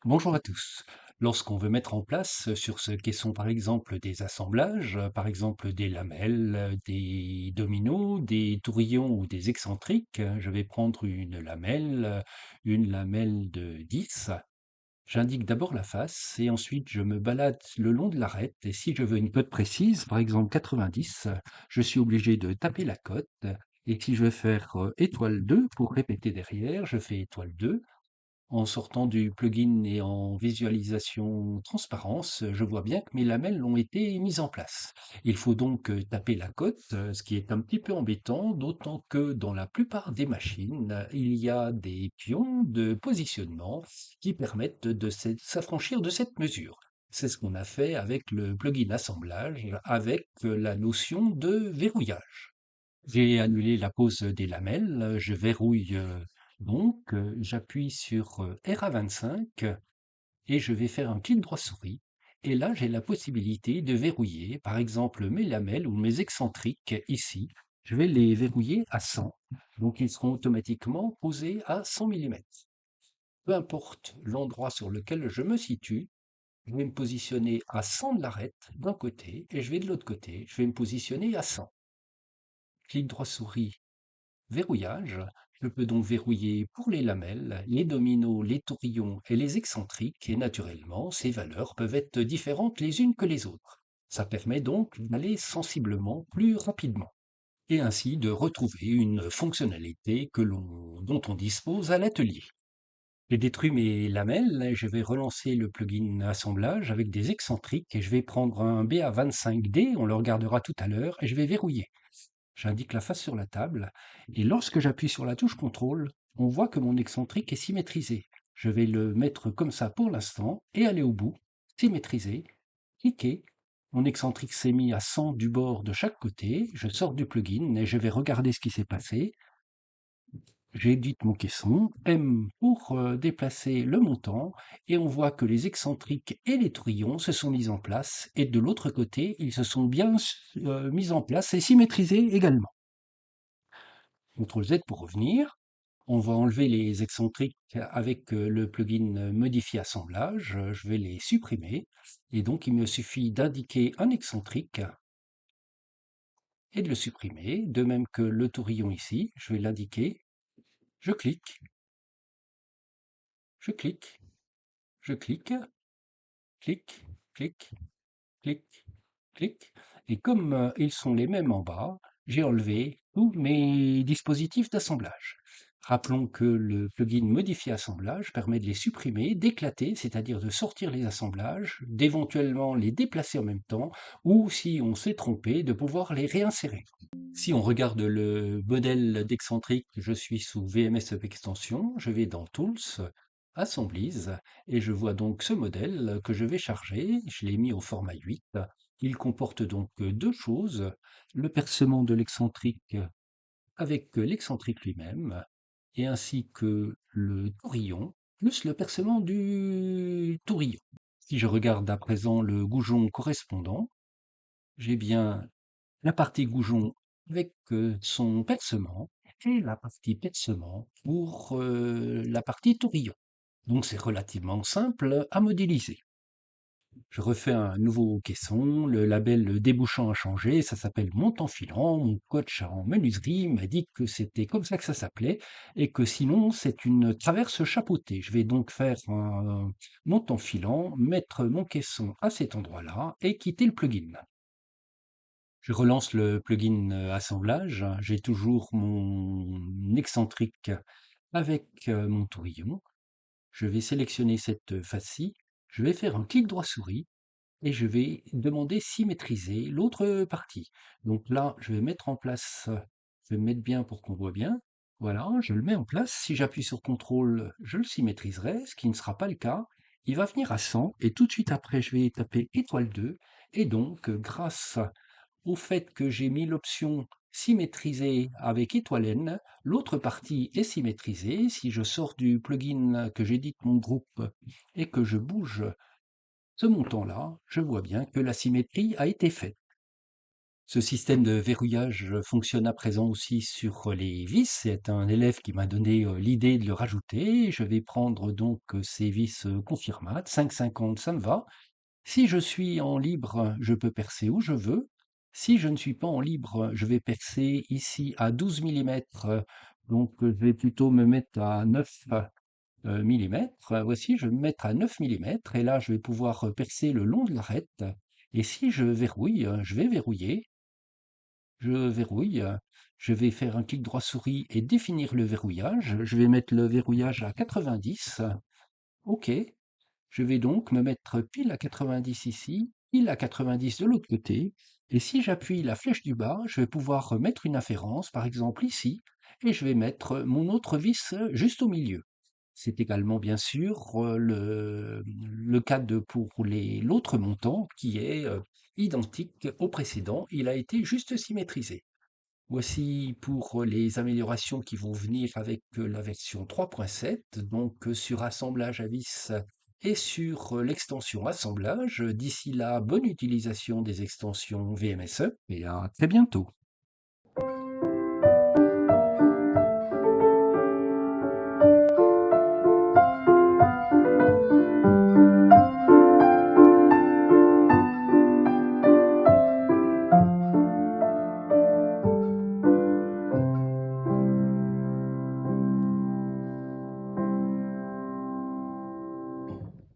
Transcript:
Bonjour à tous. Lorsqu'on veut mettre en place sur ce qui sont par exemple des assemblages, par exemple des lamelles, des dominos, des tourillons ou des excentriques, je vais prendre une lamelle de 10. J'indique d'abord la face et ensuite je me balade le long de l'arête et si je veux une cote précise, par exemple 90, je suis obligé de taper la cote et si je veux faire étoile 2 pour répéter derrière, je fais étoile 2. En sortant du plugin et en visualisation transparence, je vois bien que mes lamelles ont été mises en place. Il faut donc taper la cote, ce qui est un petit peu embêtant, d'autant que dans la plupart des machines, il y a des pions de positionnement qui permettent de s'affranchir de cette mesure. C'est ce qu'on a fait avec le plugin assemblage, avec la notion de verrouillage. J'ai annulé la pose des lamelles, je verrouille donc, j'appuie sur RA25 et je vais faire un clic droit souris. Et là, j'ai la possibilité de verrouiller, par exemple, mes lamelles ou mes excentriques ici. Je vais les verrouiller à 100, donc ils seront automatiquement posés à 100 mm. Peu importe l'endroit sur lequel je me situe, je vais me positionner à 100 de l'arête d'un côté et je vais de l'autre côté, je vais me positionner à 100. Clic droit souris, verrouillage. Je peux donc verrouiller pour les lamelles, les dominos, les tourillons et les excentriques, et naturellement, ces valeurs peuvent être différentes les unes que les autres. Ça permet donc d'aller sensiblement plus rapidement, et ainsi de retrouver une fonctionnalité dont on dispose à l'atelier. J'ai détruit mes lamelles et je vais relancer le plugin assemblage avec des excentriques et je vais prendre un BA25D, on le regardera tout à l'heure, et je vais verrouiller. J'indique la face sur la table et lorsque j'appuie sur la touche contrôle, on voit que mon excentrique est symétrisé. Je vais le mettre comme ça pour l'instant et aller au bout, symétriser, cliquer. Mon excentrique s'est mis à 100 du bord de chaque côté. Je sors du plugin et je vais regarder ce qui s'est passé. J'édite mon caisson, M pour déplacer le montant, et on voit que les excentriques et les tourillons se sont mis en place, et de l'autre côté, ils se sont bien mis en place et symétrisés également. CTRL Z pour revenir. On va enlever les excentriques avec le plugin Modifier assemblage. Je vais les supprimer. Et donc, il me suffit d'indiquer un excentrique et de le supprimer. De même que le tourillon ici, je vais l'indiquer. Je clique, je clique, je clique, clique, clique, clique, clique. Et comme ils sont les mêmes en bas, j'ai enlevé tous mes dispositifs d'assemblage. Rappelons que le plugin Modifier assemblage permet de les supprimer, d'éclater, c'est-à-dire de sortir les assemblages, d'éventuellement les déplacer en même temps, ou si on s'est trompé, de pouvoir les réinsérer. Si on regarde le modèle d'excentrique, je suis sous VMS Extension, je vais dans Tools, Assemblies, et je vois donc ce modèle que je vais charger. Je l'ai mis au format 8. Il comporte donc deux choses, le percement de l'excentrique avec l'excentrique lui-même, et ainsi que le tourillon, plus le percement du tourillon. Si je regarde à présent le goujon correspondant, j'ai bien la partie goujon avec son percement et la partie percement pour la partie tourillon. Donc c'est relativement simple à modéliser. Je refais un nouveau caisson, le label débouchant a changé, ça s'appelle montant filant. Mon coach en menuiserie m'a dit que c'était comme ça que ça s'appelait et que sinon c'est une traverse chapeautée. Je vais donc faire un montant filant, mettre mon caisson à cet endroit-là et quitter le plugin. Je relance le plugin assemblage. J'ai toujours mon excentrique avec mon tourillon. Je vais sélectionner cette face-ci. Je vais faire un clic droit souris et je vais demander symétriser l'autre partie. Donc là, je vais mettre en place, je vais me mettre bien pour qu'on voit bien. Voilà, je le mets en place. Si j'appuie sur CTRL, je le symétriserai, ce qui ne sera pas le cas. Il va venir à 100 et tout de suite après, je vais taper étoile 2. Et donc, grâce au fait que j'ai mis l'option symétriser avec étoile N, l'autre partie est symétrisée. Si je sors du plugin que j'édite mon groupe et que je bouge ce montant-là, je vois bien que la symétrie a été faite. Ce système de verrouillage fonctionne à présent aussi sur les vis. C'est un élève qui m'a donné l'idée de le rajouter. Je vais prendre donc ces vis confirmates. 5,50, ça me va. Si je suis en libre, je peux percer où je veux. Si je ne suis pas en libre, je vais percer ici à 12 millimètres. Donc, je vais plutôt me mettre à 9 millimètres. Voici, je vais me mettre à 9 millimètres. Et là, je vais pouvoir percer le long de l'arête. Et si je verrouille, je vais verrouiller. Je verrouille. Je vais faire un clic droit souris et définir le verrouillage. Je vais mettre le verrouillage à 90. OK. Je vais donc me mettre pile à 90 ici, pile à 90 de l'autre côté. Et si j'appuie la flèche du bas, je vais pouvoir mettre une inférence, par exemple ici, et je vais mettre mon autre vis juste au milieu. C'est également bien sûr le cas pour l'autre montant qui est identique au précédent. Il a été juste symétrisé. Voici pour les améliorations qui vont venir avec la version 3.7, donc sur assemblage à vis et sur l'extension assemblage. D'ici là, bonne utilisation des extensions VMSE et à très bientôt.